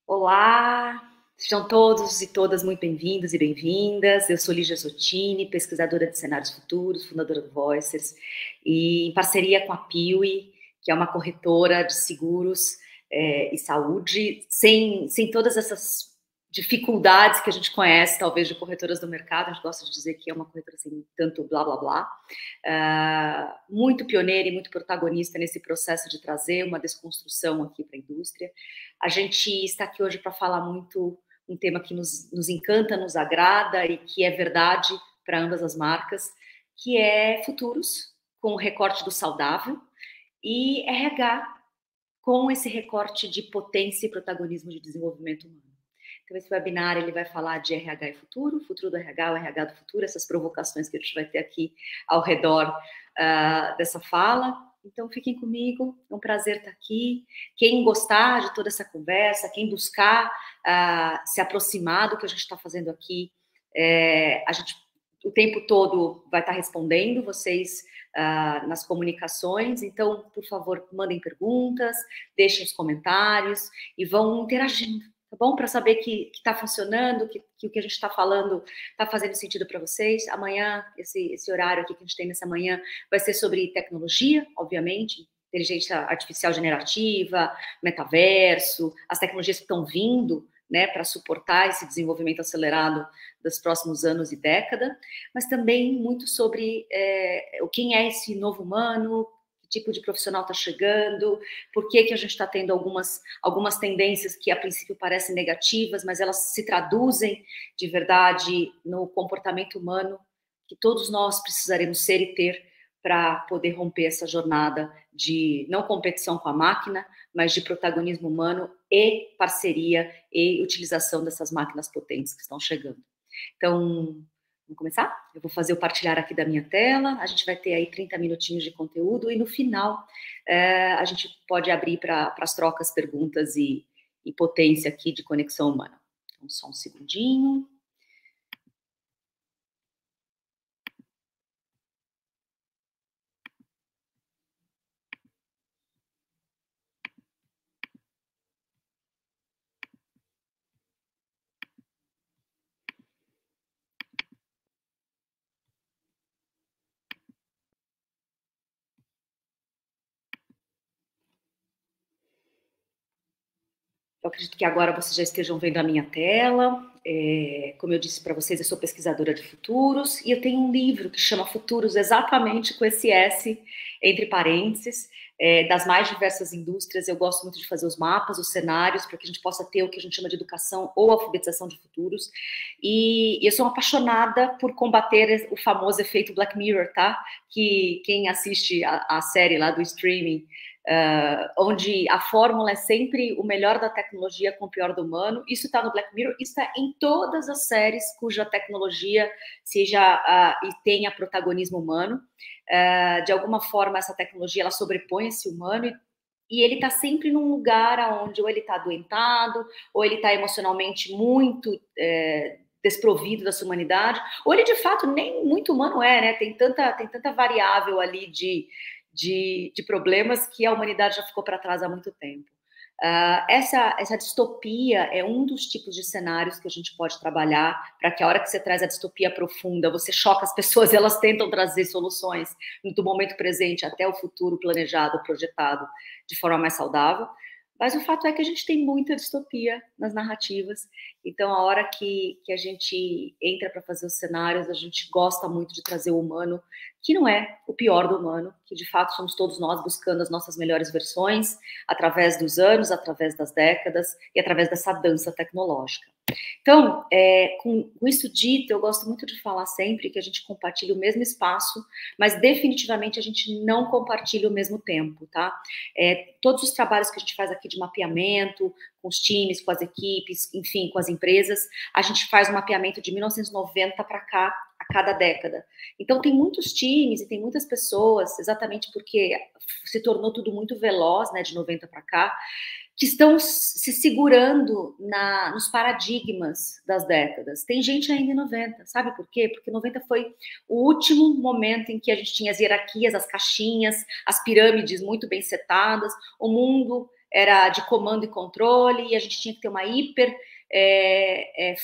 Olá, sejam todos e todas muito bem-vindos e bem-vindas. Eu sou Lígia Zottini, pesquisadora de cenários futuros, fundadora do Voicers, e em parceria com a Piuí, que é uma corretora de seguros e saúde, sem todas essas dificuldades que a gente conhece, talvez, de corretoras do mercado. A gente gosta de dizer que é uma corretora sem tanto blá, blá, blá. Muito pioneira e muito protagonista nesse processo de trazer uma desconstrução aqui para a indústria. A gente está aqui hoje para falar muito um tema que nos encanta, nos agrada e que é verdade para ambas as marcas, que é futuros, com o recorte do saudável, e RH, com esse recorte de potência e protagonismo de desenvolvimento humano. Então, esse webinar ele vai falar de RH e futuro, futuro do RH, o RH do futuro, essas provocações que a gente vai ter aqui ao redor dessa fala. Então, fiquem comigo, é um prazer estar aqui. Quem gostar de toda essa conversa, quem buscar se aproximar do que a gente está fazendo aqui, a gente o tempo todo vai estar respondendo vocês nas comunicações. Então, por favor, mandem perguntas, deixem os comentários e vão interagindo, tá bom? Para saber que está funcionando, que o que a gente está falando está fazendo sentido para vocês. Amanhã, esse horário aqui que a gente tem nessa manhã, vai ser sobre tecnologia, obviamente, inteligência artificial generativa, metaverso, as tecnologias que estão vindo, né, para suportar esse desenvolvimento acelerado dos próximos anos e década, mas também muito sobre quem é esse novo humano, que tipo de profissional está chegando, por que a gente está tendo algumas tendências que a princípio parecem negativas, mas elas se traduzem de verdade no comportamento humano que todos nós precisaremos ser e ter para poder romper essa jornada de não competição com a máquina, mas de protagonismo humano e parceria e utilização dessas máquinas potentes que estão chegando. Então, vamos começar? Eu vou fazer o partilhar aqui da minha tela, a gente vai ter aí 30 minutinhos de conteúdo e no final a gente pode abrir para as trocas, perguntas e potência aqui de conexão humana. Então, só um segundinho. Eu acredito que agora vocês já estejam vendo a minha tela. Como eu disse para vocês, eu sou pesquisadora de futuros e eu tenho um livro que chama Futuros, exatamente com esse S entre parênteses, das mais diversas indústrias. Eu gosto muito de fazer os mapas, os cenários, para que a gente possa ter o que a gente chama de educação ou alfabetização de futuros. E eu sou apaixonada por combater o famoso efeito Black Mirror, tá? Que quem assiste a série lá do streaming, onde a fórmula é sempre o melhor da tecnologia com o pior do humano. Isso está no Black Mirror, isso está em todas as séries cuja tecnologia seja e tenha protagonismo humano. De alguma forma, essa tecnologia ela sobrepõe esse humano e ele está sempre num lugar onde ou ele está adoentado, ou ele está emocionalmente muito desprovido da sua humanidade, ou ele de fato nem muito humano né? Tem tanta variável ali de problemas que a humanidade já ficou para trás há muito tempo. Essa distopia é um dos tipos de cenários que a gente pode trabalhar para que a hora que você traz a distopia profunda, você choca as pessoas e elas tentam trazer soluções do momento presente até o futuro planejado, projetado de forma mais saudável. Mas o fato é que a gente tem muita distopia nas narrativas, então a hora que a gente entra para fazer os cenários, a gente gosta muito de trazer o humano, que não é o pior do humano, que de fato somos todos nós buscando as nossas melhores versões, através dos anos, através das décadas e através dessa dança tecnológica. Então, com isso dito, eu gosto muito de falar sempre que a gente compartilha o mesmo espaço, mas definitivamente a gente não compartilha o mesmo tempo, tá? Todos os trabalhos que a gente faz aqui de mapeamento, com os times, com as equipes, enfim, com as empresas, a gente faz um mapeamento de 1990 para cá, a cada década. Então, tem muitos times e tem muitas pessoas, exatamente porque se tornou tudo muito veloz, né, de 90 para cá, que estão se segurando nos paradigmas das décadas. Tem gente ainda em 90, sabe por quê? Porque 90 foi o último momento em que a gente tinha as hierarquias, as caixinhas, as pirâmides muito bem setadas, o mundo era de comando e controle, e a gente tinha que ter uma hiper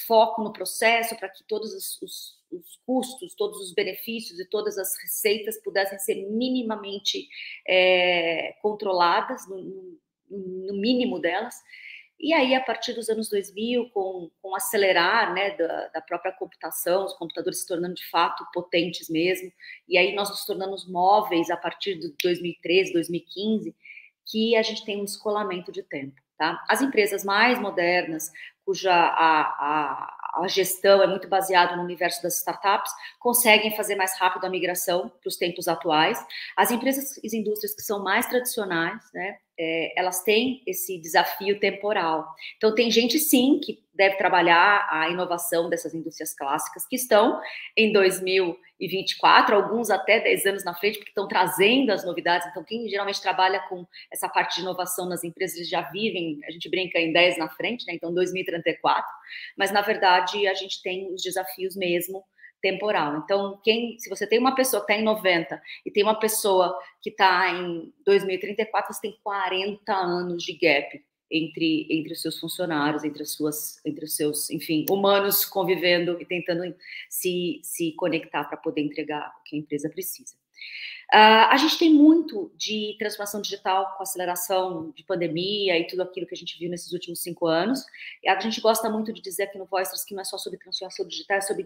foco no processo para que todos os custos, todos os benefícios e todas as receitas pudessem ser minimamente controladas, no mínimo delas. E aí, a partir dos anos 2000, com o acelerar, né, da própria computação, os computadores se tornando de fato potentes mesmo, e aí nós nos tornamos móveis a partir de 2013, 2015, que a gente tem um descolamento de tempo. Tá? As empresas mais modernas, cuja a gestão é muito baseada no universo das startups, conseguem fazer mais rápido a migração para os tempos atuais. As empresas e as indústrias que são mais tradicionais, né, elas têm esse desafio temporal. Então, tem gente, sim, que deve trabalhar a inovação dessas indústrias clássicas, que estão em 2024, alguns até 10 anos na frente, porque estão trazendo as novidades. Então, quem geralmente trabalha com essa parte de inovação nas empresas, eles já vivem, a gente brinca em 10 na frente, né? Então 2034, mas na verdade a gente tem os desafios mesmo temporal. Então, se você tem uma pessoa que está em 90 e tem uma pessoa que está em 2034, você tem 40 anos de gap entre os seus funcionários, entre os seus, enfim, humanos convivendo e tentando se conectar para poder entregar o que a empresa precisa. A gente tem muito de transformação digital com aceleração de pandemia e tudo aquilo que a gente viu nesses últimos 5 anos. E a gente gosta muito de dizer aqui no Voicers que não é só sobre transformação digital, é sobre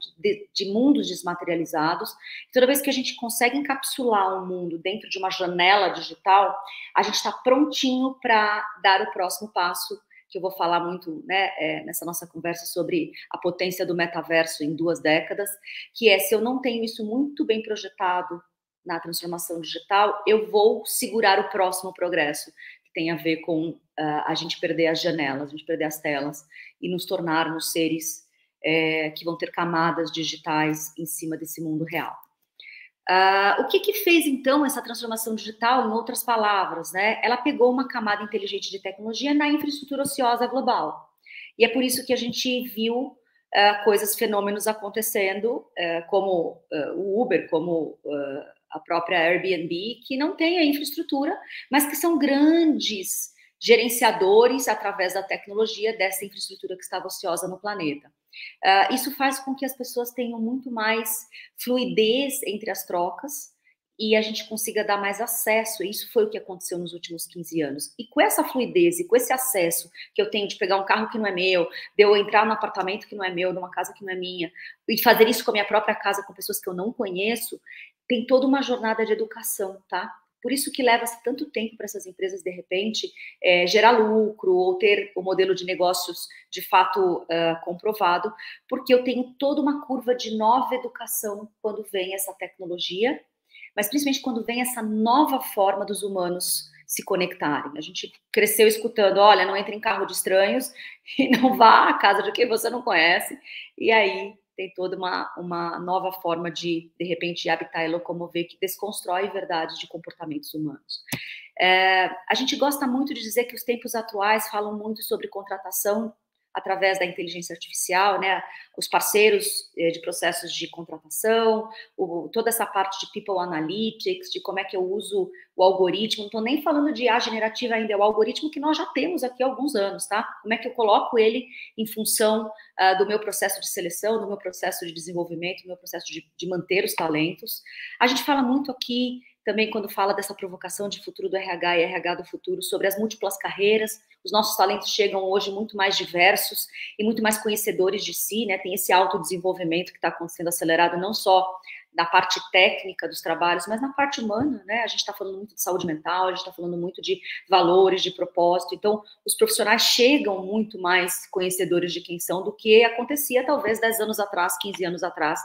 de mundos desmaterializados. Toda vez que a gente consegue encapsular um mundo dentro de uma janela digital, a gente está prontinho para dar o próximo passo, que eu vou falar muito, né, nessa nossa conversa sobre a potência do metaverso em 2 décadas, que é, se eu não tenho isso muito bem projetado na transformação digital, eu vou segurar o próximo progresso, que tem a ver com a gente perder as janelas, a gente perder as telas e nos tornarmos seres que vão ter camadas digitais em cima desse mundo real. O que fez, então, essa transformação digital, em outras palavras, né? Ela pegou uma camada inteligente de tecnologia na infraestrutura ociosa global. E é por isso que a gente viu fenômenos acontecendo, como o Uber, como a própria Airbnb, que não tem a infraestrutura, mas que são grandes gerenciadores, através da tecnologia, dessa infraestrutura que estava ociosa no planeta. Isso faz com que as pessoas tenham muito mais fluidez entre as trocas e a gente consiga dar mais acesso. Isso foi o que aconteceu nos últimos 15 anos. E com essa fluidez e com esse acesso que eu tenho de pegar um carro que não é meu, de eu entrar num apartamento que não é meu, numa casa que não é minha, e fazer isso com a minha própria casa, com pessoas que eu não conheço, tem toda uma jornada de educação, tá? Por isso que leva-se tanto tempo para essas empresas, de repente, gerar lucro ou ter o modelo de negócios de fato comprovado, porque eu tenho toda uma curva de nova educação quando vem essa tecnologia, mas principalmente quando vem essa nova forma dos humanos se conectarem. A gente cresceu escutando, olha, não entre em carro de estranhos e não vá à casa de quem você não conhece, e aí tem toda uma nova forma de repente, habitar e locomover, que desconstrói verdades de comportamentos humanos. A gente gosta muito de dizer que os tempos atuais falam muito sobre contratação através da inteligência artificial, né? Os parceiros de processos de contratação, toda essa parte de people analytics, de como é que eu uso o algoritmo. Não estou nem falando de IA generativa ainda, é o algoritmo que nós já temos aqui há alguns anos, tá? Como é que eu coloco ele em função do meu processo de seleção, do meu processo de desenvolvimento, do meu processo de manter os talentos. A gente fala muito aqui também, quando fala dessa provocação de futuro do RH e RH do futuro, sobre as múltiplas carreiras. Os nossos talentos chegam hoje muito mais diversos e muito mais conhecedores de si, né? Tem esse autodesenvolvimento que está acontecendo acelerado, não só na parte técnica dos trabalhos, mas na parte humana, né? A gente está falando muito de saúde mental, a gente está falando muito de valores, de propósito. Então, os profissionais chegam muito mais conhecedores de quem são do que acontecia talvez 10 anos atrás, 15 anos atrás,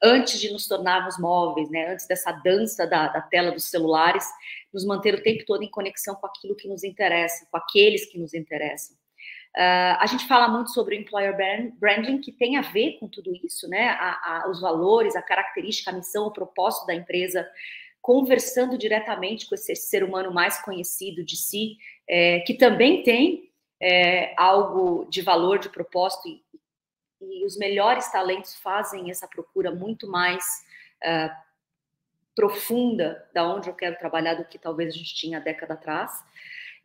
antes de nos tornarmos móveis, né? Antes dessa dança da tela dos celulares, nos manter o tempo todo em conexão com aquilo que nos interessa, com aqueles que nos interessam. A gente fala muito sobre o employer branding, que tem a ver com tudo isso, né? Os valores, a característica, a missão, o propósito da empresa, conversando diretamente com esse ser humano mais conhecido de si, que também tem algo de valor, de propósito, e os melhores talentos fazem essa procura muito mais profunda da onde eu quero trabalhar do que talvez a gente tinha há década atrás.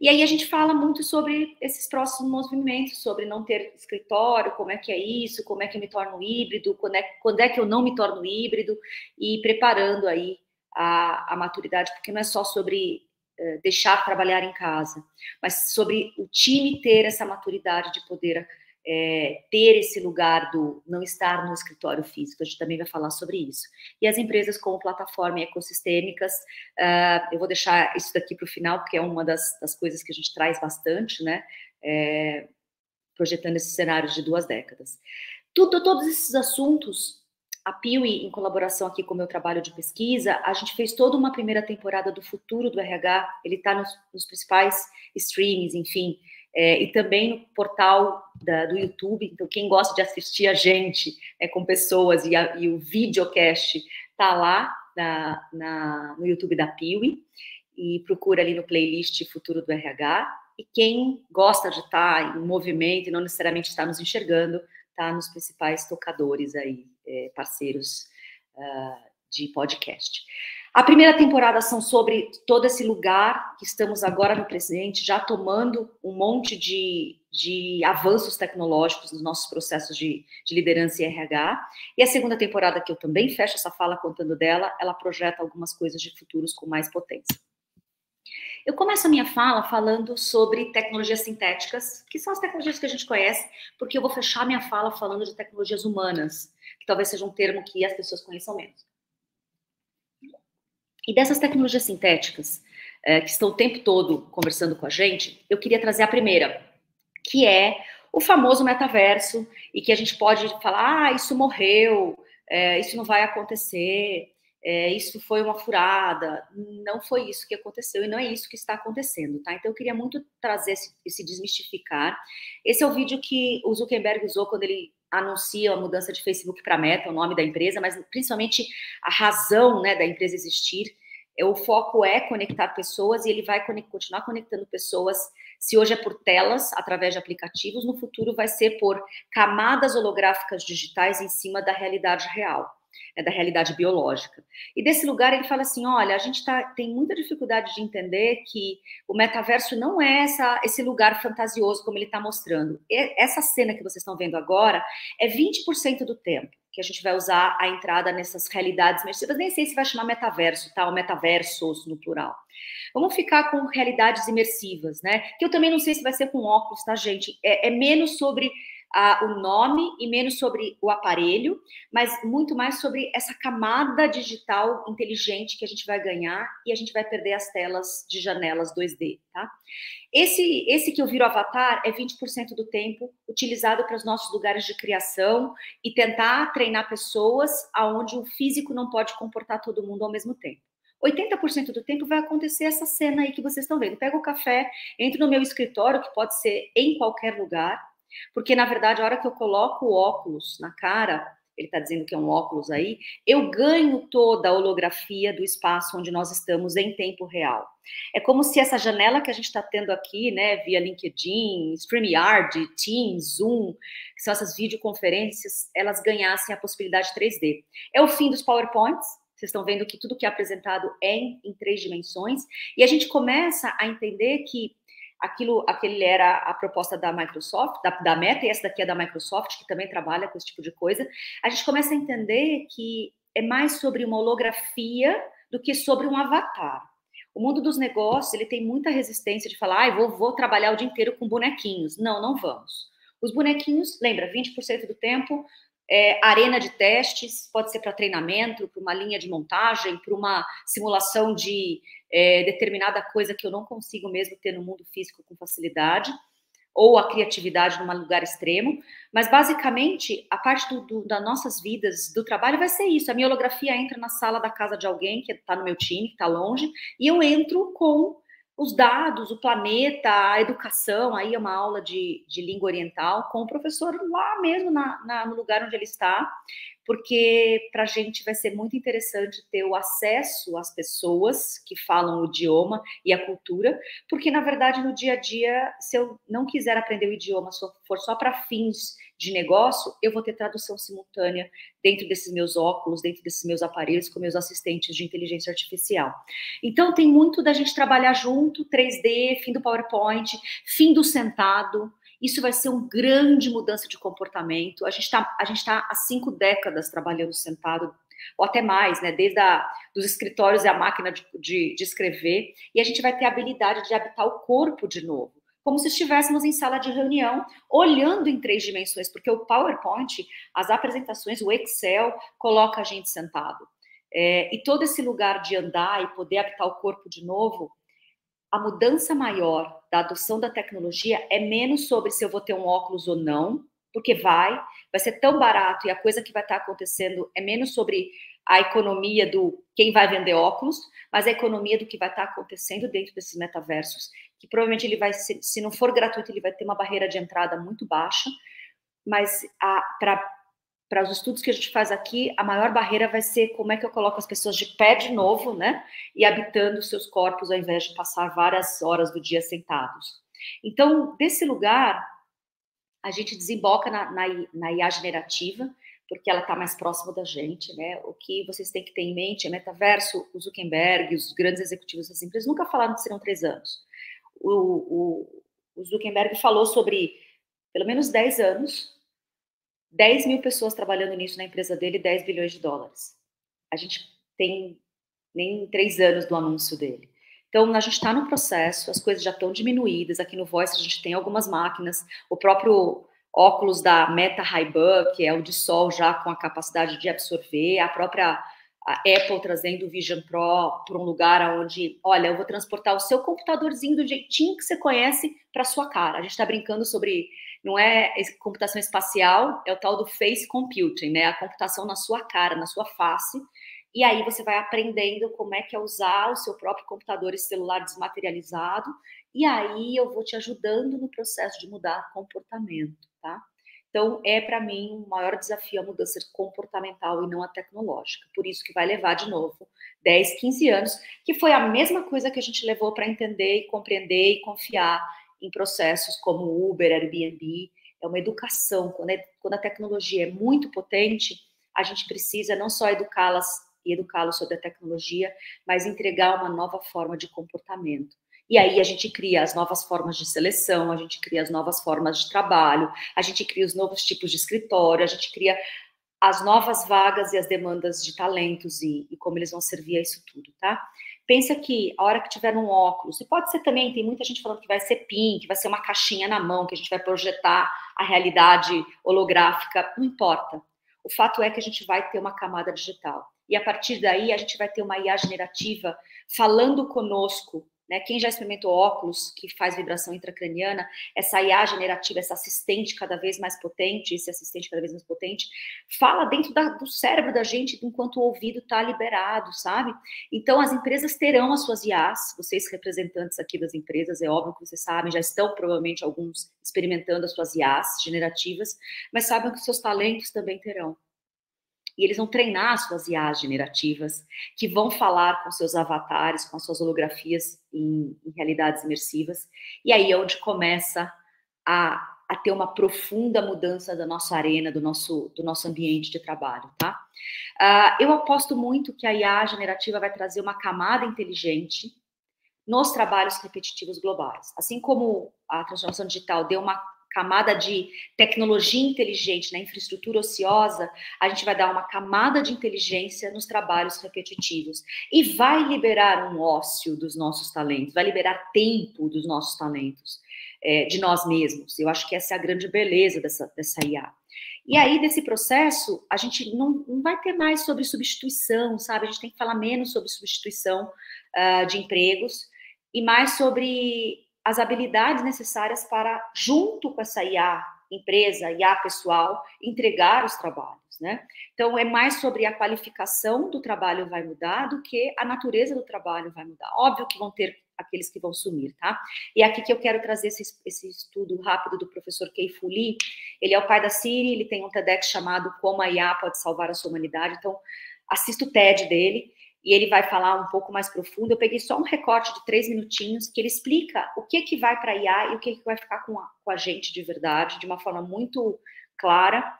E aí a gente fala muito sobre esses próximos movimentos, sobre não ter escritório, como é que é isso, como é que eu me torno híbrido, quando é que eu não me torno híbrido, e preparando aí a maturidade, porque não é só sobre deixar trabalhar em casa, mas sobre o time ter essa maturidade de poder ter esse lugar do não estar no escritório físico. A gente também vai falar sobre isso. E as empresas como plataforma e ecossistêmicas, eu vou deixar isso daqui para o final, porque é uma das coisas que a gente traz bastante, né? Projetando esses cenários de 2 décadas. Todos esses assuntos, a Piuí, em colaboração aqui com o meu trabalho de pesquisa, a gente fez toda uma primeira temporada do Futuro do RH, ele está nos principais streamings, enfim, e também no portal do YouTube. Então, quem gosta de assistir a gente com pessoas e o videocast está lá no YouTube da Piuí, e procura ali no playlist Futuro do RH. E quem gosta de estar em movimento e não necessariamente está nos enxergando, está nos principais tocadores aí, parceiros de podcast. A primeira temporada são sobre todo esse lugar que estamos agora no presente, já tomando um monte de avanços tecnológicos nos nossos processos de liderança e RH. E a segunda temporada, que eu também fecho essa fala contando dela, ela projeta algumas coisas de futuros com mais potência. Eu começo a minha fala falando sobre tecnologias sintéticas, que são as tecnologias que a gente conhece, porque eu vou fechar minha fala falando de tecnologias humanas, que talvez seja um termo que as pessoas conheçam menos. E dessas tecnologias sintéticas, que estão o tempo todo conversando com a gente, eu queria trazer a primeira, que é o famoso metaverso, e que a gente pode falar, isso morreu, isso não vai acontecer, isso foi uma furada. Não foi isso que aconteceu e não é isso que está acontecendo, tá? Então eu queria muito trazer esse desmistificar. Esse é o vídeo que o Zuckerberg usou quando ele anuncia a mudança de Facebook para Meta, o nome da empresa, mas principalmente a razão, né, da empresa existir. O foco é conectar pessoas, e ele vai continuar conectando pessoas. Se hoje é por telas, através de aplicativos, no futuro vai ser por camadas holográficas digitais em cima da realidade real, da realidade biológica. E desse lugar ele fala assim, olha, a gente tem muita dificuldade de entender que o metaverso não é esse lugar fantasioso como ele está mostrando. Essa cena que vocês estão vendo agora é 20% do tempo que a gente vai usar a entrada nessas realidades imersivas. Nem sei se vai chamar metaverso, tá? Ou metaversos no plural. Vamos ficar com realidades imersivas, né? Que eu também não sei se vai ser com óculos, tá, gente? É menos sobre o nome e menos sobre o aparelho, mas muito mais sobre essa camada digital inteligente que a gente vai ganhar, e a gente vai perder as telas de janelas 2D, tá? Esse que eu viro avatar é 20% do tempo utilizado para os nossos lugares de criação e tentar treinar pessoas aonde o físico não pode comportar todo mundo ao mesmo tempo. 80% do tempo vai acontecer essa cena aí que vocês estão vendo. Pego o café, entro no meu escritório, que pode ser em qualquer lugar, porque, na verdade, a hora que eu coloco o óculos na cara, ele está dizendo que é um óculos aí, eu ganho toda a holografia do espaço onde nós estamos em tempo real. É como se essa janela que a gente está tendo aqui, né, via LinkedIn, StreamYard, Teams, Zoom, que são essas videoconferências, elas ganhassem a possibilidade 3D. É o fim dos PowerPoints. Vocês estão vendo que tudo que é apresentado é em 3 dimensões, e a gente começa a entender que aquele era a proposta da Microsoft, da Meta, e essa daqui é da Microsoft, que também trabalha com esse tipo de coisa. A gente começa a entender que é mais sobre uma holografia do que sobre um avatar. O mundo dos negócios, ele tem muita resistência de falar, vou trabalhar o dia inteiro com bonequinhos. Não, não vamos. Os bonequinhos, lembra, 20% do tempo, arena de testes, pode ser para treinamento, para uma linha de montagem, para uma simulação de determinada coisa que eu não consigo mesmo ter no mundo físico com facilidade, ou a criatividade num lugar extremo, mas basicamente a parte das nossas vidas, do trabalho, vai ser isso. A minha holografia entra na sala da casa de alguém que está no meu time, que está longe, e eu entro com os dados, o planeta, a educação, aí é uma aula de língua oriental, com o professor lá mesmo no lugar onde ele está, porque para a gente vai ser muito interessante ter o acesso às pessoas que falam o idioma e a cultura, porque, na verdade, no dia a dia, se eu não quiser aprender o idioma, se for só para fins de negócio, eu vou ter tradução simultânea dentro desses meus óculos, dentro desses meus aparelhos, com meus assistentes de inteligência artificial. Então, tem muito da gente trabalhar junto, 3D, fim do PowerPoint, fim do sentado. Isso vai ser uma grande mudança de comportamento. A gente tá há 5 décadas trabalhando sentado, ou até mais, né? Desde dos escritórios e a máquina de escrever, e a gente vai ter a habilidade de habitar o corpo de novo, como se estivéssemos em sala de reunião, olhando em 3 dimensões, porque o PowerPoint, as apresentações, o Excel, coloca a gente sentado. E todo esse lugar de andar e poder habitar o corpo de novo, a mudança maior da adoção da tecnologia é menos sobre se eu vou ter um óculos ou não, porque vai ser tão barato, e a coisa que vai estar acontecendo é menos sobre a economia do quem vai vender óculos, mas a economia do que vai estar acontecendo dentro desses metaversos, que provavelmente ele vai, se não for gratuito, ele vai ter uma barreira de entrada muito baixa, mas para os estudos que a gente faz aqui, a maior barreira vai ser como é que eu coloco as pessoas de pé de novo, né? E habitando os seus corpos, ao invés de passar várias horas do dia sentados. Então, desse lugar, a gente desemboca na IA generativa, porque ela está mais próxima da gente, né? O que vocês têm que ter em mente é metaverso. O Zuckerberg, os grandes executivos das empresas nunca falaram que serão 3 anos. O Zuckerberg falou sobre pelo menos 10 anos, 10 mil pessoas trabalhando nisso na empresa dele, 10 bilhões de dólares. A gente tem nem 3 anos do anúncio dele. Então, a gente está no processo, as coisas já estão diminuídas. Aqui no Voice a gente tem algumas máquinas, o próprio óculos da Meta Ray-Ban, que é o de sol já com a capacidade de absorver, a própria Apple trazendo o Vision Pro para um lugar onde, olha, eu vou transportar o seu computadorzinho do jeitinho que você conhece para a sua cara. A gente está brincando sobre, não é computação espacial, é o tal do face computing, né? A computação na sua cara, na sua face. E aí você vai aprendendo como é que é usar o seu próprio computador e celular desmaterializado, e aí eu vou te ajudando no processo de mudar comportamento, tá? Então, para mim, o maior desafio a mudança comportamental e não a tecnológica. Por isso que vai levar, de novo, 10, 15 anos, que foi a mesma coisa que a gente levou para entender e compreender e confiar em processos como Uber, Airbnb. É uma educação. Quando a tecnologia é muito potente, a gente precisa não só educá-los sobre a tecnologia, mas entregar uma nova forma de comportamento. E aí a gente cria as novas formas de seleção, a gente cria as novas formas de trabalho, a gente cria os novos tipos de escritório, a gente cria as novas vagas e as demandas de talentos e como eles vão servir a isso tudo, tá? Pensa que a hora que tiver um óculos, e pode ser também, tem muita gente falando que vai ser PIN, que vai ser uma caixinha na mão, que a gente vai projetar a realidade holográfica, não importa. O fato é que a gente vai ter uma camada digital. E a partir daí a gente vai ter uma IA generativa falando conosco, né? Quem já experimentou óculos que faz vibração intracraniana, essa IA generativa, essa assistente cada vez mais potente, esse assistente cada vez mais potente, fala dentro do cérebro da gente enquanto o ouvido está liberado, sabe? Então as empresas terão as suas IAs, vocês representantes aqui das empresas, é óbvio que vocês sabem, já estão provavelmente alguns experimentando as suas IAs generativas, mas sabem que seus talentos também terão. E eles vão treinar as suas IAs generativas, que vão falar com seus avatares, com as suas holografias em realidades imersivas. E aí é onde começa a ter uma profunda mudança da nossa arena, do nosso ambiente de trabalho, tá? Eu aposto muito que a IA generativa vai trazer uma camada inteligente nos trabalhos repetitivos globais. Assim como a transformação digital deu uma camada de tecnologia inteligente na infraestrutura ociosa, a gente vai dar uma camada de inteligência nos trabalhos repetitivos e vai liberar um ócio dos nossos talentos, vai liberar tempo dos nossos talentos, de nós mesmos. Eu acho que essa é a grande beleza dessa IA. E aí, desse processo, a gente não vai ter mais sobre substituição, sabe? A gente tem que falar menos sobre substituição de empregos e mais sobre as habilidades necessárias para, junto com essa IA empresa, IA pessoal, entregar os trabalhos, né? Então, é mais sobre a qualificação do trabalho vai mudar do que a natureza do trabalho vai mudar. Óbvio que vão ter aqueles que vão sumir, tá? E é aqui que eu quero trazer esse estudo rápido do professor Kei-Fu Lee. Ele é o pai da Siri, ele tem um TEDx chamado Como a IA pode salvar a sua humanidade. Então, assista o TED dele e ele vai falar um pouco mais profundo. Eu peguei só um recorte de 3 minutinhos que ele explica o que vai para a IA e o que vai ficar com a gente de verdade, de uma forma muito clara.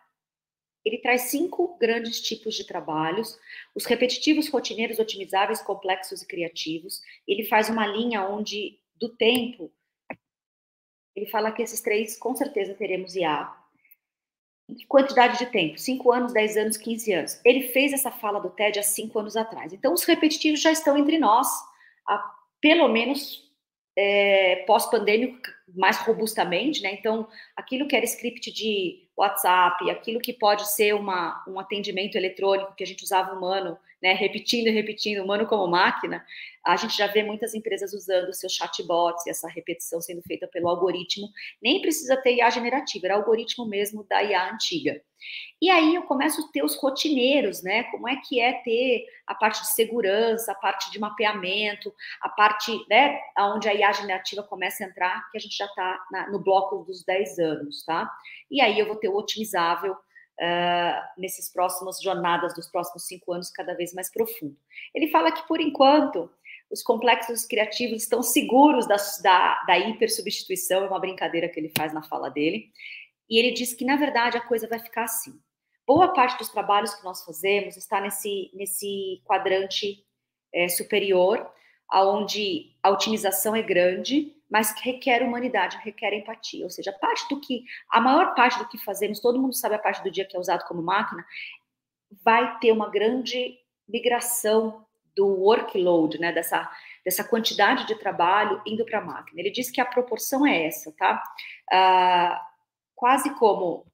Ele traz 5 grandes tipos de trabalhos: os repetitivos, rotineiros, otimizáveis, complexos e criativos. Ele faz uma linha onde, do tempo, ele fala que esses 3, com certeza, teremos IA. Em que quantidade de tempo? 5 anos, 10 anos, 15 anos. Ele fez essa fala do TED há 5 anos atrás. Então, os repetitivos já estão entre nós, pelo menos pós-pandêmico, mais robustamente, né? Então, aquilo que era script de WhatsApp, aquilo que pode ser um atendimento eletrônico que a gente usava humano, né? Repetindo e repetindo, humano como máquina, a gente já vê muitas empresas usando seus chatbots e essa repetição sendo feita pelo algoritmo. Nem precisa ter IA generativa, era algoritmo mesmo da IA antiga. E aí eu começo a ter os rotineiros, né? Como é que é ter a parte de segurança, a parte de mapeamento, a parte, né, onde a IA generativa começa a entrar, que a gente já está no bloco dos 10 anos, tá? E aí eu vou ter o otimizável nesses próximos jornadas dos próximos 5 anos, cada vez mais profundo. Ele fala que, por enquanto, os complexos criativos estão seguros da hipersubstituição, é uma brincadeira que ele faz na fala dele. E ele diz que, na verdade, a coisa vai ficar assim. Boa parte dos trabalhos que nós fazemos está nesse quadrante superior, onde a otimização é grande, mas que requer humanidade, requer empatia. Ou seja, a maior parte do que fazemos, todo mundo sabe a parte do dia que é usado como máquina, vai ter uma grande migração do workload, né, dessa quantidade de trabalho indo para a máquina. Ele diz que a proporção é essa, tá? Quase como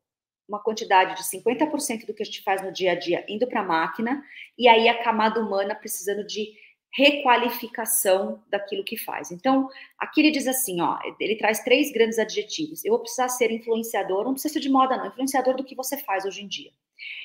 uma quantidade de 50% do que a gente faz no dia a dia indo para a máquina, e aí a camada humana precisando de requalificação daquilo que faz. Então, aqui ele diz assim, ó, ele traz 3 grandes adjetivos. Eu vou precisar ser influenciador, não precisa ser de moda não, influenciador do que você faz hoje em dia.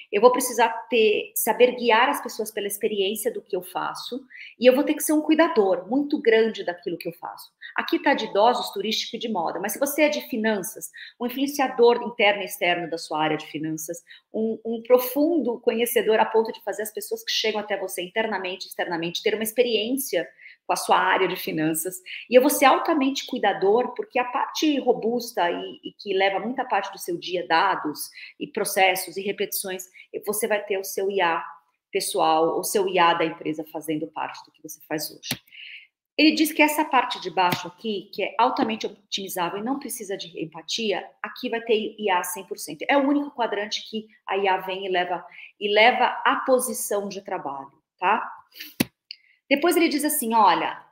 Eu vou precisar saber guiar as pessoas pela experiência do que eu faço, e eu vou ter que ser um cuidador muito grande daquilo que eu faço. Aqui está de idosos, turístico e de moda, mas se você é de finanças, um influenciador interno e externo da sua área de finanças, um profundo conhecedor a ponto de fazer as pessoas que chegam até você internamente e externamente ter uma experiência com a sua área de finanças, e eu vou ser altamente cuidador, porque a parte robusta e que leva muita parte do seu dia, dados e processos e repetições, você vai ter o seu IA pessoal, o seu IA da empresa fazendo parte do que você faz hoje. Ele diz que essa parte de baixo aqui, que é altamente otimizável e não precisa de empatia, aqui vai ter IA 100%. É o único quadrante que a IA vem e leva a posição de trabalho, tá? Depois ele diz assim, olha,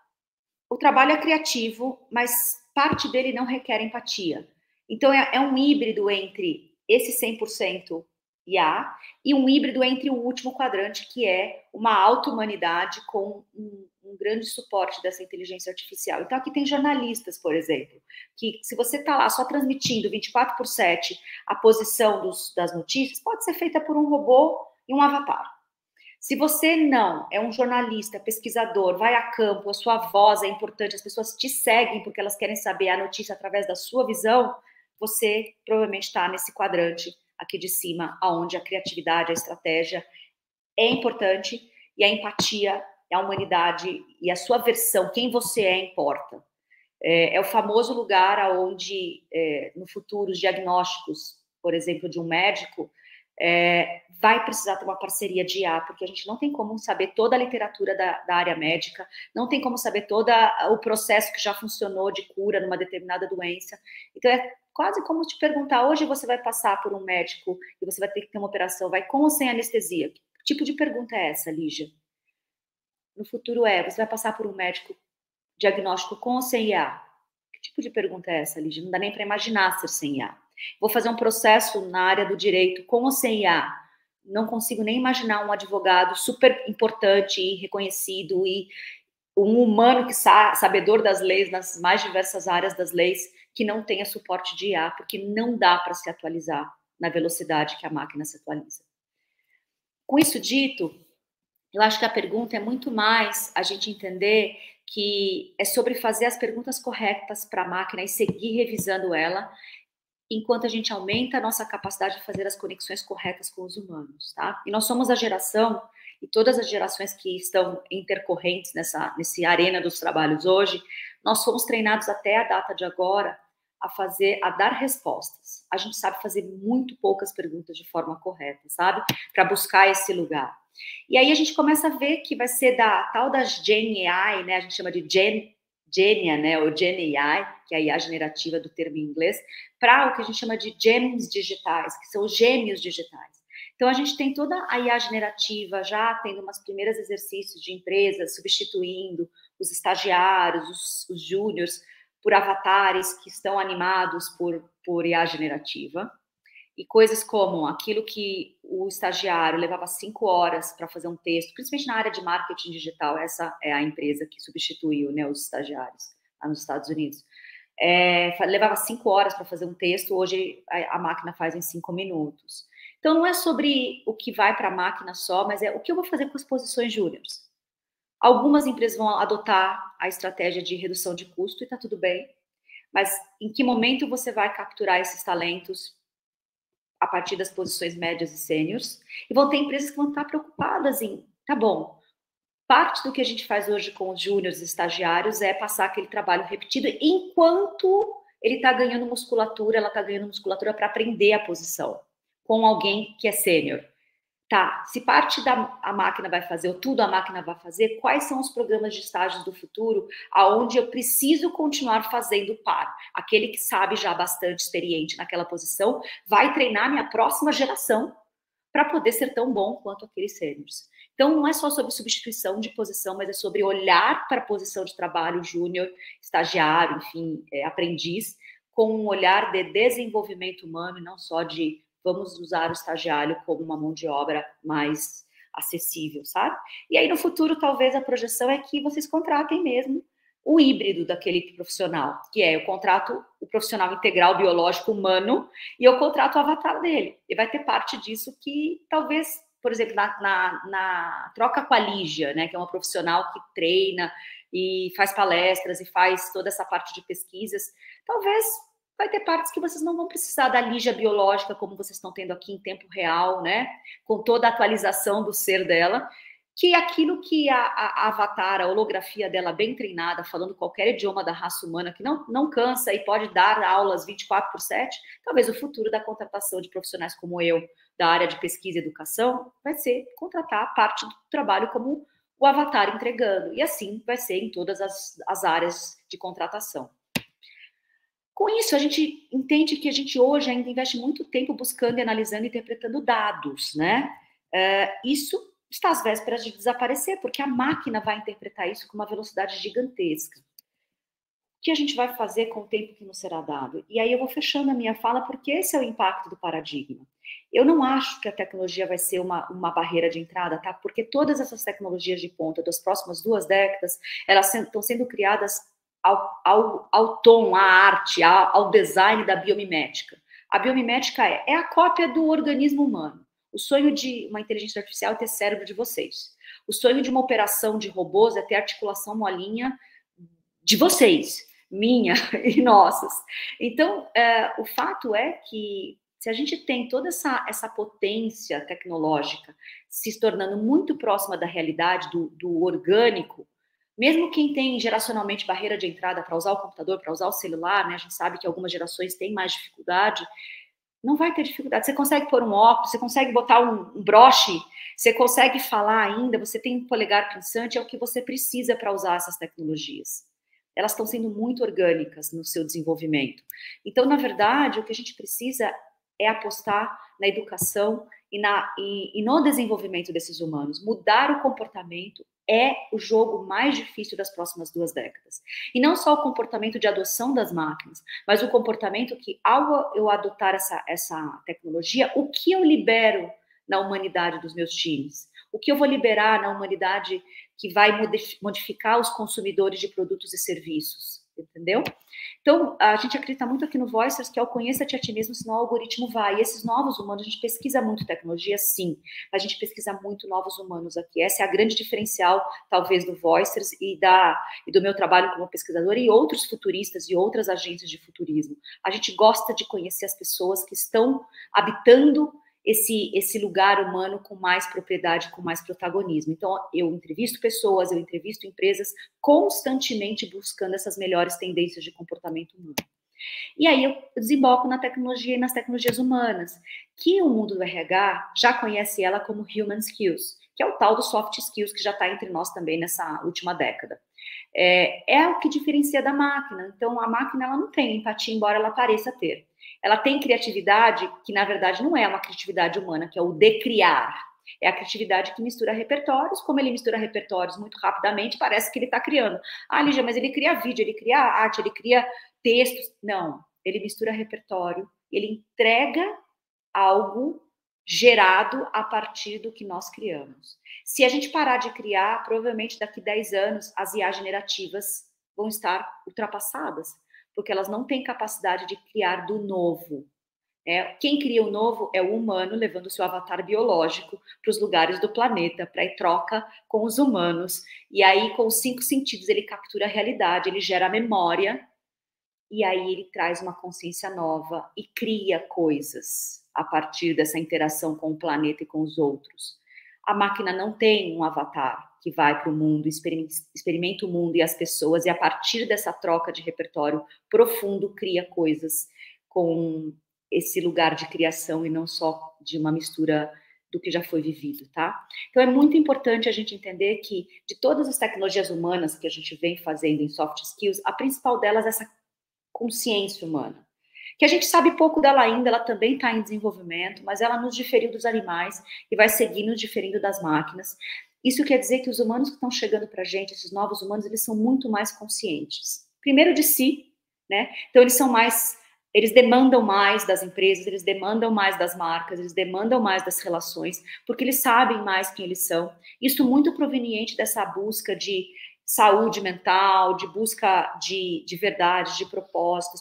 o trabalho é criativo, mas parte dele não requer empatia. Então, é um híbrido entre esse 100% IA e um híbrido entre o último quadrante, que é uma auto-humanidade com um grande suporte dessa inteligência artificial. Então, aqui tem jornalistas, por exemplo, que se você está lá só transmitindo 24/7 a posição das notícias, pode ser feita por um robô e um avatar. Se você não é um jornalista, pesquisador, vai a campo, a sua voz é importante, as pessoas te seguem porque elas querem saber a notícia através da sua visão, você provavelmente está nesse quadrante aqui de cima, onde a criatividade, a estratégia é importante e a empatia, a humanidade e a sua versão, quem você é, importa. É o famoso lugar onde, no futuro, os diagnósticos, por exemplo, de um médico, vai precisar ter uma parceria de IA, porque a gente não tem como saber toda a literatura da área médica, não tem como saber todo o processo que já funcionou de cura numa determinada doença. Então, é quase como te perguntar, hoje você vai passar por um médico e você vai ter que ter uma operação, vai com ou sem anestesia? Que tipo de pergunta é essa, Lígia? No futuro você vai passar por um médico diagnóstico com ou sem IA? Que tipo de pergunta é essa, Lígia? Não dá nem para imaginar ser sem IA. Vou fazer um processo na área do direito com ou sem IA? Não consigo nem imaginar um advogado super importante e reconhecido e um humano que sabedor das leis nas mais diversas áreas das leis que não tenha suporte de IA, porque não dá para se atualizar na velocidade que a máquina se atualiza. Com isso dito, eu acho que a pergunta é muito mais a gente entender que é sobre fazer as perguntas corretas para a máquina e seguir revisando ela, enquanto a gente aumenta a nossa capacidade de fazer as conexões corretas com os humanos, tá? E nós somos a geração, e todas as gerações que estão intercorrentes nesse arena dos trabalhos hoje, nós fomos treinados até a data de agora a dar respostas. A gente sabe fazer muito poucas perguntas de forma correta, sabe? Para buscar esse lugar. E aí a gente começa a ver que vai ser da tal das Gen AI, né? A gente chama de Genia, né? Ou Gen AI, que é a IA generativa do termo em inglês, para o que a gente chama de gems digitais, que são os gêmeos digitais. Então a gente tem toda a IA generativa já tendo umas primeiros exercícios de empresas substituindo os estagiários, os júniors, por avatares que estão animados por IA generativa. E coisas como aquilo que o estagiário levava 5 horas para fazer um texto, principalmente na área de marketing digital, essa é a empresa que substituiu, né, os estagiários lá nos Estados Unidos. Levava 5 horas para fazer um texto, hoje a máquina faz em 5 minutos. Então, não é sobre o que vai para a máquina só, mas é o que eu vou fazer com as posições júniores. Algumas empresas vão adotar a estratégia de redução de custo e está tudo bem, mas em que momento você vai capturar esses talentos a partir das posições médias e sêniores? E vão ter empresas que vão estar preocupadas em, tá bom, parte do que a gente faz hoje com os júniores e estagiários é passar aquele trabalho repetido enquanto ele está ganhando musculatura, ela está ganhando musculatura para aprender a posição com alguém que é sênior. Tá, se parte a máquina vai fazer, ou tudo a máquina vai fazer, quais são os programas de estágios do futuro aonde eu preciso continuar fazendo par? Aquele que sabe já bastante experiente naquela posição vai treinar minha próxima geração para poder ser tão bom quanto aqueles sêniores. Então, não é só sobre substituição de posição, mas é sobre olhar para a posição de trabalho júnior, estagiário, enfim, aprendiz, com um olhar de desenvolvimento humano e não só de vamos usar o estagiário como uma mão de obra mais acessível, sabe? E aí, no futuro, talvez a projeção é que vocês contratem mesmo o híbrido daquele profissional, que é eu contrato o profissional integral biológico humano e eu contrato o avatar dele. E vai ter parte disso que talvez, por exemplo, na troca com a Lígia, né, que é uma profissional que treina e faz palestras e faz toda essa parte de pesquisas, talvez vai ter partes que vocês não vão precisar da Lígia biológica, como vocês estão tendo aqui em tempo real, né? Com toda a atualização do ser dela, que aquilo que a avatar, a holografia dela bem treinada, falando qualquer idioma da raça humana, que não cansa e pode dar aulas 24/7, talvez o futuro da contratação de profissionais como eu, da área de pesquisa e educação, vai ser contratar parte do trabalho como o avatar entregando. E assim vai ser em todas as áreas de contratação. Com isso, a gente entende que a gente hoje ainda investe muito tempo buscando, analisando e interpretando dados, né? Isso está às vésperas de desaparecer, porque a máquina vai interpretar isso com uma velocidade gigantesca. O que a gente vai fazer com o tempo que nos será dado? E aí eu vou fechando a minha fala, porque esse é o impacto do paradigma. Eu não acho que a tecnologia vai ser uma barreira de entrada, tá? Porque todas essas tecnologias de ponta das próximas 2 décadas, elas estão sendo criadas ao tom, à arte, ao design da biomimética. A biomimética é a cópia do organismo humano. O sonho de uma inteligência artificial é ter cérebro de vocês. O sonho de uma operação de robôs é ter articulação molinha de vocês, minha e nossas. Então, o fato é que se a gente tem toda essa potência tecnológica se tornando muito próxima da realidade, do orgânico, mesmo quem tem geracionalmente barreira de entrada para usar o computador, para usar o celular, né? A gente sabe que algumas gerações têm mais dificuldade, não vai ter dificuldade. Você consegue pôr um óculos, você consegue botar um broche, você consegue falar ainda, você tem um polegar pensante, é o que você precisa para usar essas tecnologias. Elas estão sendo muito orgânicas no seu desenvolvimento. Então, na verdade, o que a gente precisa é apostar na educação e no desenvolvimento desses humanos. Mudar o comportamento é o jogo mais difícil das próximas 2 décadas. E não só o comportamento de adoção das máquinas, mas o comportamento que, ao eu adotar essa tecnologia, o que eu libero na humanidade dos meus times? O que eu vou liberar na humanidade que vai modificar os consumidores de produtos e serviços? entendeu? Então, a gente acredita muito aqui no Voicers, que é o conheça-te a ti mesmo, senão o algoritmo vai. E esses novos humanos, a gente pesquisa muito tecnologia, sim, mas a gente pesquisa muito novos humanos aqui. Essa é a grande diferencial, talvez, do Voicers e do meu trabalho como pesquisadora e outros futuristas e outras agências de futurismo. A gente gosta de conhecer as pessoas que estão habitando esse lugar humano com mais propriedade, com mais protagonismo. Então, eu entrevisto pessoas, eu entrevisto empresas constantemente buscando essas melhores tendências de comportamento humano. E aí eu desemboco na tecnologia e nas tecnologias humanas, que o mundo do RH já conhece ela como Human Skills, que é o tal do Soft Skills que já está entre nós também nessa última década. É o que diferencia da máquina. Então, a máquina ela não tem empatia, embora ela pareça ter. Ela tem criatividade, que na verdade não é uma criatividade humana, que é o de criar. É a criatividade que mistura repertórios. Como ele mistura repertórios muito rapidamente, parece que ele está criando. Ah, Lígia, mas ele cria vídeo, ele cria arte, ele cria textos. Não, ele mistura repertório, ele entrega algo gerado a partir do que nós criamos. Se a gente parar de criar, provavelmente daqui 10 anos as IA generativas vão estar ultrapassadas, porque elas não têm capacidade de criar do novo. Quem cria o novo é o humano, levando o seu avatar biológico para os lugares do planeta, para ir troca com os humanos. E aí, com os 5 sentidos, ele captura a realidade, ele gera a memória, e aí ele traz uma consciência nova e cria coisas a partir dessa interação com o planeta e com os outros. A máquina não tem um avatar que vai para o mundo, experimenta o mundo e as pessoas, e a partir dessa troca de repertório profundo, cria coisas com esse lugar de criação e não só de uma mistura do que já foi vivido, tá? Então é muito importante a gente entender que de todas as tecnologias humanas que a gente vem fazendo em soft skills, a principal delas é essa consciência humana, que a gente sabe pouco dela ainda, ela também está em desenvolvimento, mas ela nos diferiu dos animais e vai seguir nos diferindo das máquinas. Isso quer dizer que os humanos que estão chegando para a gente, esses novos humanos, eles são muito mais conscientes. Primeiro de si, né? Então eles demandam mais das empresas, eles demandam mais das marcas, eles demandam mais das relações, porque eles sabem mais quem eles são. Isso muito proveniente dessa busca de saúde mental, de busca de verdade, de propósito.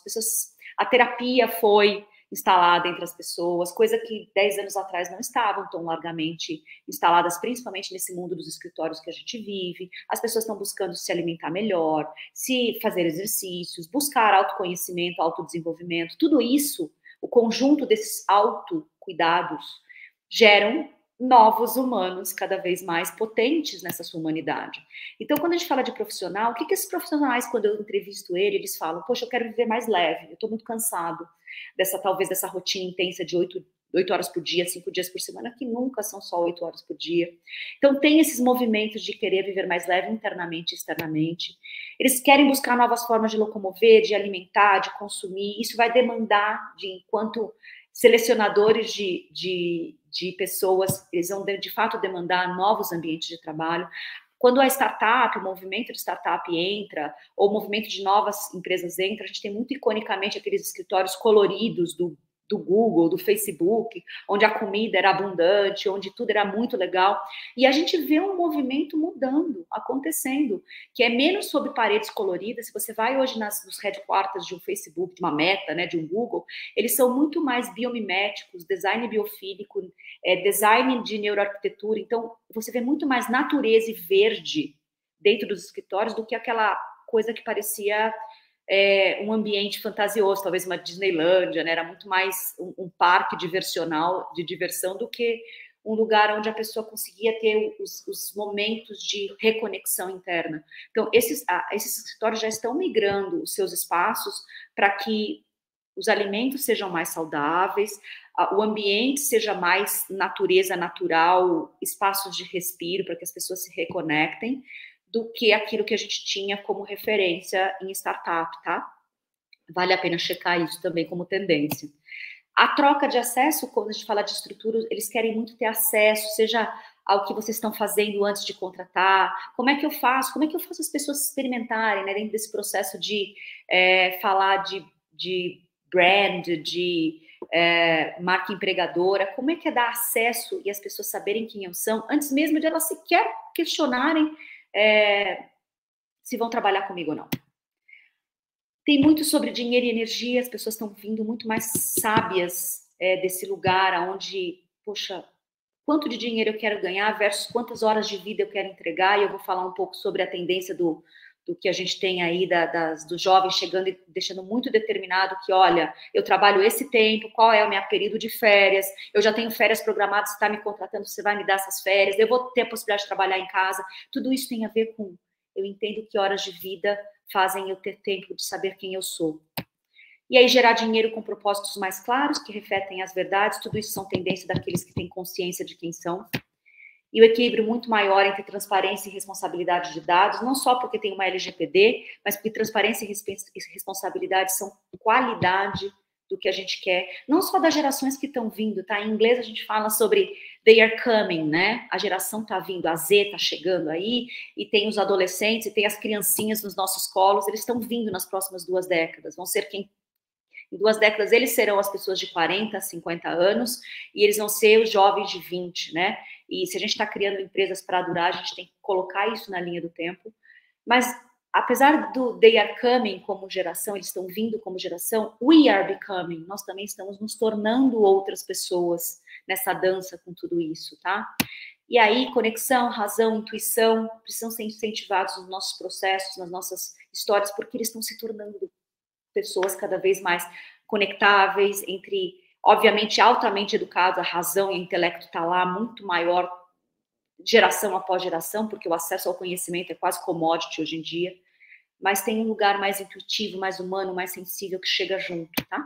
A terapia foi instalada entre as pessoas, coisa que 10 anos atrás não estavam tão largamente instaladas, principalmente nesse mundo dos escritórios que a gente vive. As pessoas estão buscando se alimentar melhor, se fazer exercícios, buscar autoconhecimento, autodesenvolvimento. Tudo isso, o conjunto desses autocuidados, geram novos humanos cada vez mais potentes nessa sua humanidade. Então, quando a gente fala de profissional, o que esses profissionais, quando eu entrevisto eles falam, poxa, eu quero viver mais leve, eu estou muito cansado talvez dessa rotina intensa de 8 horas por dia, 5 dias por semana, que nunca são só 8 horas por dia. Então, tem esses movimentos de querer viver mais leve internamente e externamente. Eles querem buscar novas formas de locomover, de alimentar, de consumir. Isso vai demandar, enquanto selecionadores de pessoas, eles vão de fato demandar novos ambientes de trabalho. Quando a startup, o movimento de startup entra, ou o movimento de novas empresas entra, a gente tem muito iconicamente aqueles escritórios coloridos do Google, do Facebook, onde a comida era abundante, onde tudo era muito legal. E a gente vê um movimento mudando, acontecendo, que é menos sobre paredes coloridas. Se você vai hoje nos headquarters de um Facebook, de uma Meta, né, de um Google, eles são muito mais biomiméticos, design biofílico, design de neuroarquitetura. Então, você vê muito mais natureza e verde dentro dos escritórios do que aquela coisa que parecia um ambiente fantasioso, talvez uma Disneylândia, né? Era muito mais um parque diversional, de diversão, do que um lugar onde a pessoa conseguia ter os momentos de reconexão interna. Então, esses escritórios já estão migrando os seus espaços para que os alimentos sejam mais saudáveis, o ambiente seja mais natureza natural, espaços de respiro para que as pessoas se reconectem, do que aquilo que a gente tinha como referência em startup, tá? Vale a pena checar isso também como tendência. A troca de acesso, quando a gente fala de estrutura, eles querem muito ter acesso, seja ao que vocês estão fazendo antes de contratar, como é que eu faço as pessoas experimentarem, né, dentro desse processo de falar de brand, de marca empregadora, como é que é dar acesso e as pessoas saberem quem são, antes mesmo de elas sequer questionarem se vão trabalhar comigo ou não. Tem muito sobre dinheiro e energia, as pessoas estão vindo muito mais sábias desse lugar onde, poxa, quanto de dinheiro eu quero ganhar versus quantas horas de vida eu quero entregar, e eu vou falar um pouco sobre a tendência do que a gente tem aí dos jovens chegando e deixando muito determinado que, olha, eu trabalho esse tempo, qual é o meu período de férias, eu já tenho férias programadas, você está me contratando, você vai me dar essas férias, eu vou ter a possibilidade de trabalhar em casa, tudo isso tem a ver com, eu entendo que horas de vida fazem eu ter tempo de saber quem eu sou. E aí gerar dinheiro com propósitos mais claros, que refletem as verdades, tudo isso são tendências daqueles que têm consciência de quem são. E o equilíbrio muito maior entre transparência e responsabilidade de dados, não só porque tem uma LGPD, mas porque transparência e responsabilidade são qualidade do que a gente quer, não só das gerações que estão vindo, tá? Em inglês a gente fala sobre they are coming, né? A geração está vindo, a Z está chegando aí, e tem os adolescentes, e tem as criancinhas nos nossos colos, eles estão vindo nas próximas 2 décadas, vão ser quem em 2 décadas, eles serão as pessoas de 40, 50 anos, e eles vão ser os jovens de 20, né? E se a gente está criando empresas para durar, a gente tem que colocar isso na linha do tempo. Mas, apesar do they are coming como geração, eles estão vindo como geração, we are becoming. Nós também estamos nos tornando outras pessoas nessa dança com tudo isso, tá? E aí, conexão, razão, intuição precisam ser incentivados nos nossos processos, nas nossas histórias, porque eles estão se tornando pessoas cada vez mais conectáveis, entre, obviamente, altamente educados, a razão e o intelecto está lá muito maior, geração após geração, porque o acesso ao conhecimento é quase commodity hoje em dia, mas tem um lugar mais intuitivo, mais humano, mais sensível que chega junto, tá?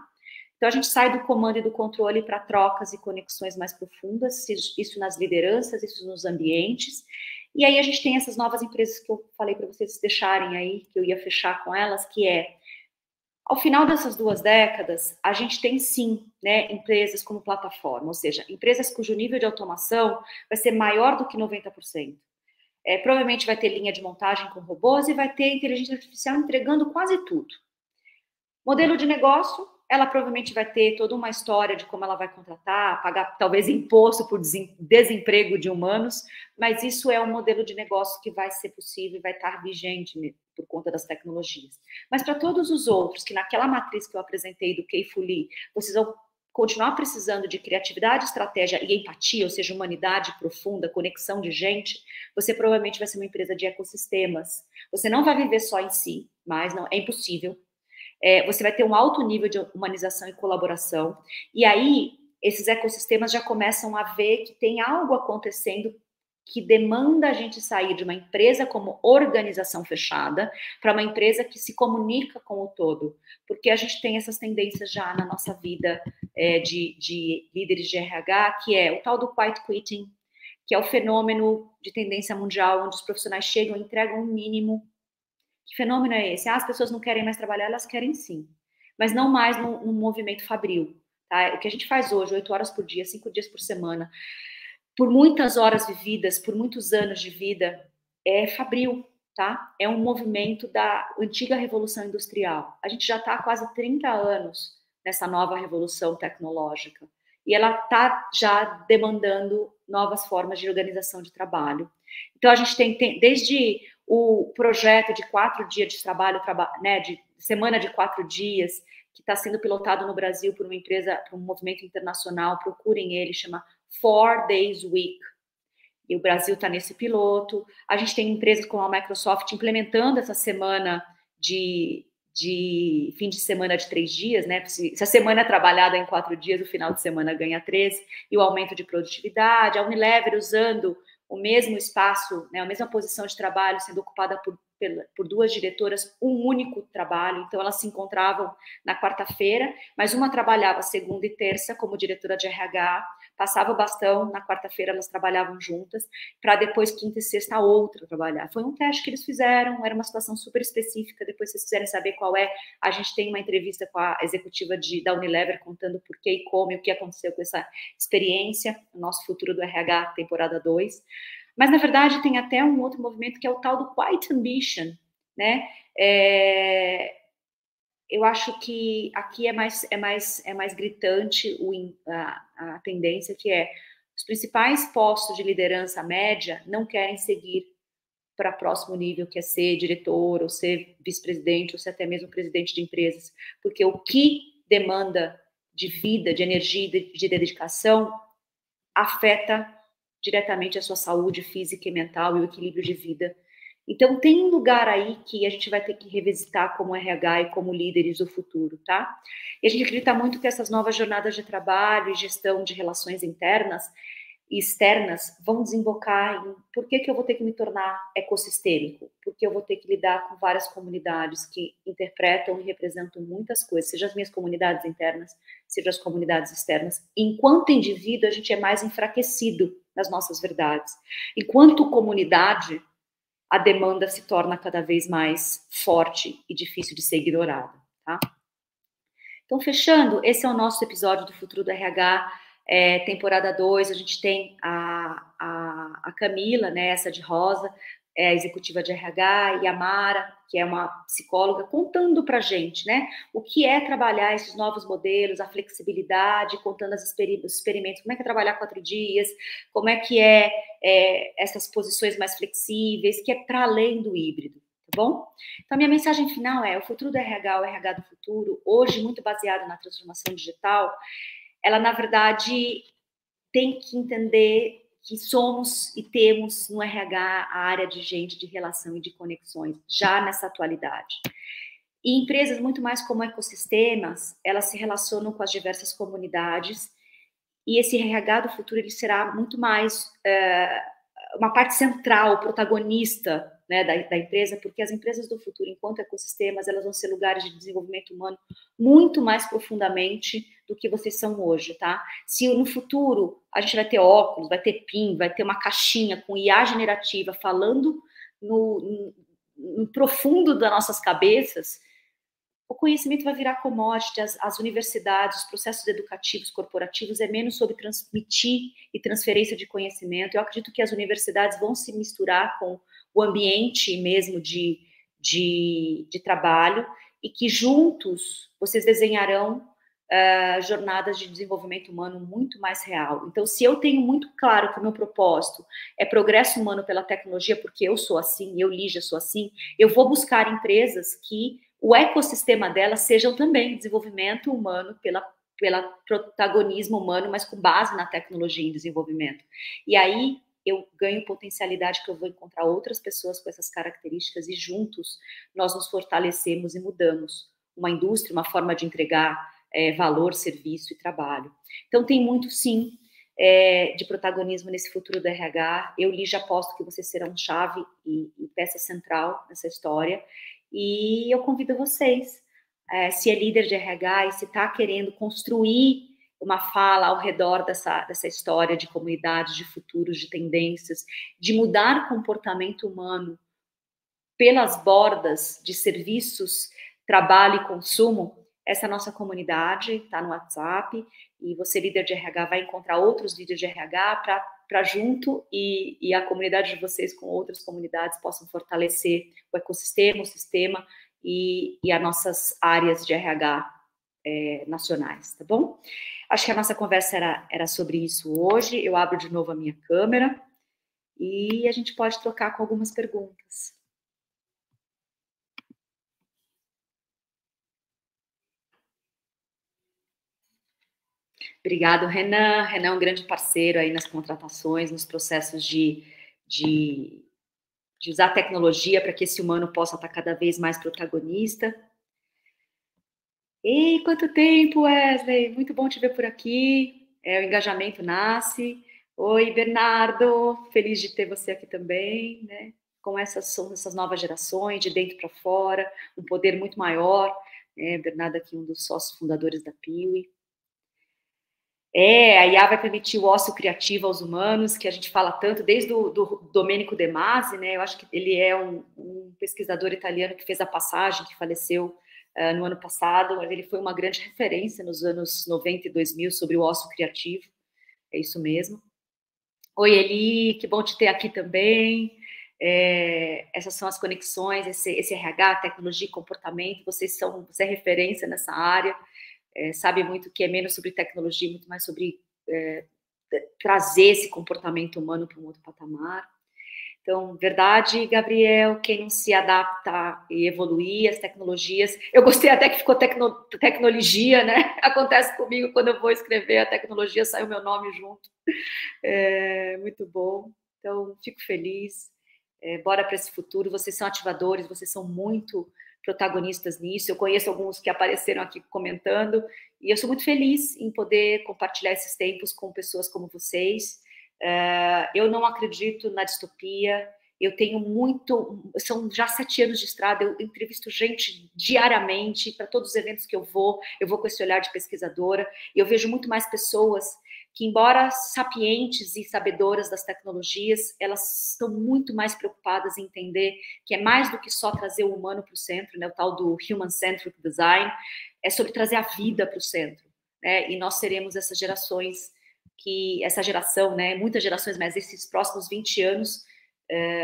Então, a gente sai do comando e do controle para trocas e conexões mais profundas, isso nas lideranças, isso nos ambientes. E aí a gente tem essas novas empresas que eu falei para vocês deixarem aí, que eu ia fechar com elas, que é ao final dessas 2 décadas, a gente tem sim, né, empresas como plataforma, ou seja, empresas cujo nível de automação vai ser maior do que 90%. Provavelmente vai ter linha de montagem com robôs e vai ter inteligência artificial entregando quase tudo. Modelo de negócio, ela provavelmente vai ter toda uma história de como ela vai contratar, pagar talvez imposto por desemprego de humanos, mas isso é um modelo de negócio que vai ser possível e vai estar vigente por conta das tecnologias. Mas para todos os outros, que naquela matriz que eu apresentei do Kei-Fu Lee, vocês vão continuar precisando de criatividade, estratégia e empatia, ou seja, humanidade profunda, conexão de gente, você provavelmente vai ser uma empresa de ecossistemas. Você não vai viver só em si, mas não é impossível. Você vai ter um alto nível de humanização e colaboração, e aí esses ecossistemas já começam a ver que tem algo acontecendo que demanda a gente sair de uma empresa como organização fechada para uma empresa que se comunica com o todo, porque a gente tem essas tendências já na nossa vida de líderes de RH, que é o tal do quiet quitting, que é o fenômeno de tendência mundial, onde os profissionais chegam e entregam um mínimo. Que fenômeno é esse? As pessoas não querem mais trabalhar, elas querem sim, mas não mais num movimento fabril. Tá? O que a gente faz hoje, 8 horas por dia, 5 dias por semana, por muitas horas vividas, por muitos anos de vida, é fabril, tá? É um movimento da antiga Revolução Industrial. A gente já está há quase 30 anos nessa nova revolução tecnológica, e ela está já demandando novas formas de organização de trabalho. Então, a gente tem desde o projeto de 4 dias de trabalho, né, de semana de 4 dias, que está sendo pilotado no Brasil por uma empresa, por um movimento internacional, procurem ele, chama 4 Days Week. E o Brasil está nesse piloto. A gente tem empresas como a Microsoft implementando essa semana de fim de semana de 3 dias, né? Se a semana é trabalhada em 4 dias, o final de semana ganha 13, e o aumento de produtividade. A Unilever usando o mesmo espaço, né, a mesma posição de trabalho sendo ocupada por 2 diretoras, um único trabalho. Então, elas se encontravam na quarta-feira, mas uma trabalhava segunda e terça como diretora de RH, passava o bastão, na quarta-feira elas trabalhavam juntas, para depois quinta e sexta a outra trabalhar. Foi um teste que eles fizeram, era uma situação super específica, depois se vocês quiserem saber qual é, a gente tem uma entrevista com a executiva da Unilever contando por que e como e o que aconteceu com essa experiência, o nosso futuro do RH, temporada 2. Mas, na verdade, tem até um outro movimento que é o tal do Quiet Ambition, né? Eu acho que aqui é mais gritante a tendência, que é os principais postos de liderança média não querem seguir para próximo nível, que é ser diretor, ou ser vice-presidente, ou ser até mesmo presidente de empresas. Porque o que demanda de vida, de energia, de dedicação, afeta diretamente a sua saúde física e mental e o equilíbrio de vida. Então, tem um lugar aí que a gente vai ter que revisitar como RH e como líderes do futuro, tá? E a gente acredita muito que essas novas jornadas de trabalho e gestão de relações internas e externas vão desembocar em por que eu vou ter que me tornar ecossistêmico, porque eu vou ter que lidar com várias comunidades que interpretam e representam muitas coisas, seja as minhas comunidades internas, seja as comunidades externas. Enquanto indivíduo, a gente é mais enfraquecido nas nossas verdades. Enquanto comunidade, a demanda se torna cada vez mais forte e difícil de ser ignorada, tá? Então, fechando, esse é o nosso episódio do Futuro do RH, temporada 2, a gente tem a Camila, né, essa de rosa, a executiva de RH, e a Mara, que é uma psicóloga, contando pra gente, né, o que é trabalhar esses novos modelos, a flexibilidade, contando os experimentos, como é que é trabalhar 4 dias, como é que essas posições mais flexíveis, que é para além do híbrido. Tá bom? Então, a minha mensagem final é: o futuro do RH, o RH do futuro, hoje muito baseado na transformação digital, ela, na verdade, tem que entender que somos e temos no RH a área de gente de relação e de conexões, já nessa atualidade. E empresas muito mais como ecossistemas, elas se relacionam com as diversas comunidades, e esse RH do futuro ele será muito mais uma parte central, protagonista, né, da empresa, porque as empresas do futuro, enquanto ecossistemas, elas vão ser lugares de desenvolvimento humano muito mais profundamente do que vocês são hoje, tá? Se no futuro a gente vai ter óculos, vai ter PIN, vai ter uma caixinha com IA generativa falando no profundo das nossas cabeças, o conhecimento vai virar commodity, as universidades, os processos educativos corporativos é menos sobre transmitir e transferência de conhecimento. Eu acredito que as universidades vão se misturar com o ambiente mesmo de trabalho e que juntos vocês desenharão jornadas de desenvolvimento humano muito mais real. Então, se eu tenho muito claro que o meu propósito é progresso humano pela tecnologia, porque eu sou assim, eu, Lígia, sou assim, eu vou buscar empresas que o ecossistema delas sejam também desenvolvimento humano pela protagonismo humano, mas com base na tecnologia em desenvolvimento. E aí eu ganho potencialidade que eu vou encontrar outras pessoas com essas características e juntos nós nos fortalecemos e mudamos uma indústria, uma forma de entregar valor, serviço e trabalho. Então tem muito, sim, de protagonismo nesse futuro do RH. Eu, Lígia, aposto que vocês serão chave e peça central nessa história. E eu convido vocês, se é líder de RH e se está querendo construir uma fala ao redor dessa história de comunidade, de futuros, de tendências, de mudar comportamento humano pelas bordas de serviços, trabalho e consumo, essa nossa comunidade está no WhatsApp e você, líder de RH, vai encontrar outros líderes de RH para junto e a comunidade de vocês com outras comunidades possam fortalecer o ecossistema, o sistema e as nossas áreas de RH nacionais, tá bom? Acho que a nossa conversa era sobre isso hoje. Eu abro de novo a minha câmera e a gente pode trocar com algumas perguntas. Obrigado, Renan. Renan é um grande parceiro aí nas contratações, nos processos de usar a tecnologia para que esse humano possa estar cada vez mais protagonista. Ei, quanto tempo, Wesley! Muito bom te ver por aqui. O engajamento nasce. Oi, Bernardo! Feliz de ter você aqui também, né? Com essas novas gerações, de dentro para fora, um poder muito maior. Bernardo aqui, um dos sócios fundadores da Piuí. A IA vai permitir o ócio criativo aos humanos, que a gente fala tanto, desde do Domenico De Masi, né? Eu acho que ele é um pesquisador italiano que fez a passagem, que faleceu no ano passado, mas ele foi uma grande referência nos anos 90 e 2000 sobre o ócio criativo, é isso mesmo. Oi, Eli, que bom te ter aqui também. Essas são as conexões, esse RH, tecnologia e comportamento, você é referência nessa área. Sabe muito que é menos sobre tecnologia, muito mais sobre trazer esse comportamento humano para um outro patamar. Então, verdade, Gabriel, quem não se adapta e evoluir as tecnologias. Eu gostei até que ficou tecnologia, né? Acontece comigo quando eu vou escrever a tecnologia, sai o meu nome junto. Muito bom. Então, fico feliz. Bora para esse futuro. Vocês são ativadores, vocês são muito protagonistas nisso. Eu conheço alguns que apareceram aqui comentando, e eu sou muito feliz em poder compartilhar esses tempos com pessoas como vocês. Eu não acredito na distopia. Eu tenho muito, são já 7 anos de estrada, eu entrevisto gente diariamente, para todos os eventos que eu vou com esse olhar de pesquisadora, e eu vejo muito mais pessoas que, embora sapientes e sabedoras das tecnologias, elas estão muito mais preocupadas em entender que é mais do que só trazer o humano para o centro, né, o tal do human-centric design, é sobre trazer a vida para o centro, né, e nós seremos essas gerações, essa geração, né, muitas gerações, mas esses próximos 20 anos,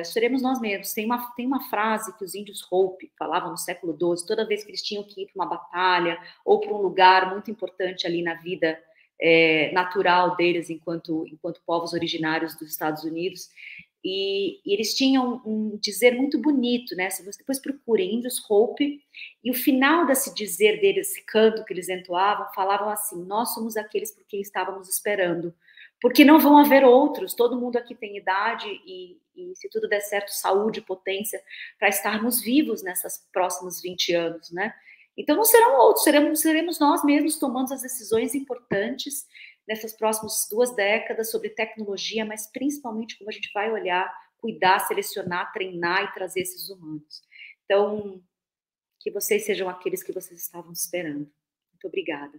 seremos nós mesmos. Tem uma frase que os índios Hopi falavam no século XII, toda vez que eles tinham que ir para uma batalha ou para um lugar muito importante ali na vida natural deles enquanto povos originários dos Estados Unidos, e eles tinham um dizer muito bonito, né? Se você depois procurem índios Hopi, e o final desse dizer deles, esse canto que eles entoavam, falavam assim: nós somos aqueles por quem estávamos esperando, porque não vão haver outros, todo mundo aqui tem idade e se tudo der certo, saúde, potência, para estarmos vivos nessas próximos 20 anos, né? Então não serão outros, seremos nós mesmos tomando as decisões importantes nessas próximas 2 décadas sobre tecnologia, mas principalmente como a gente vai olhar, cuidar, selecionar, treinar e trazer esses humanos. Então, que vocês sejam aqueles que vocês estavam esperando. Muito obrigada.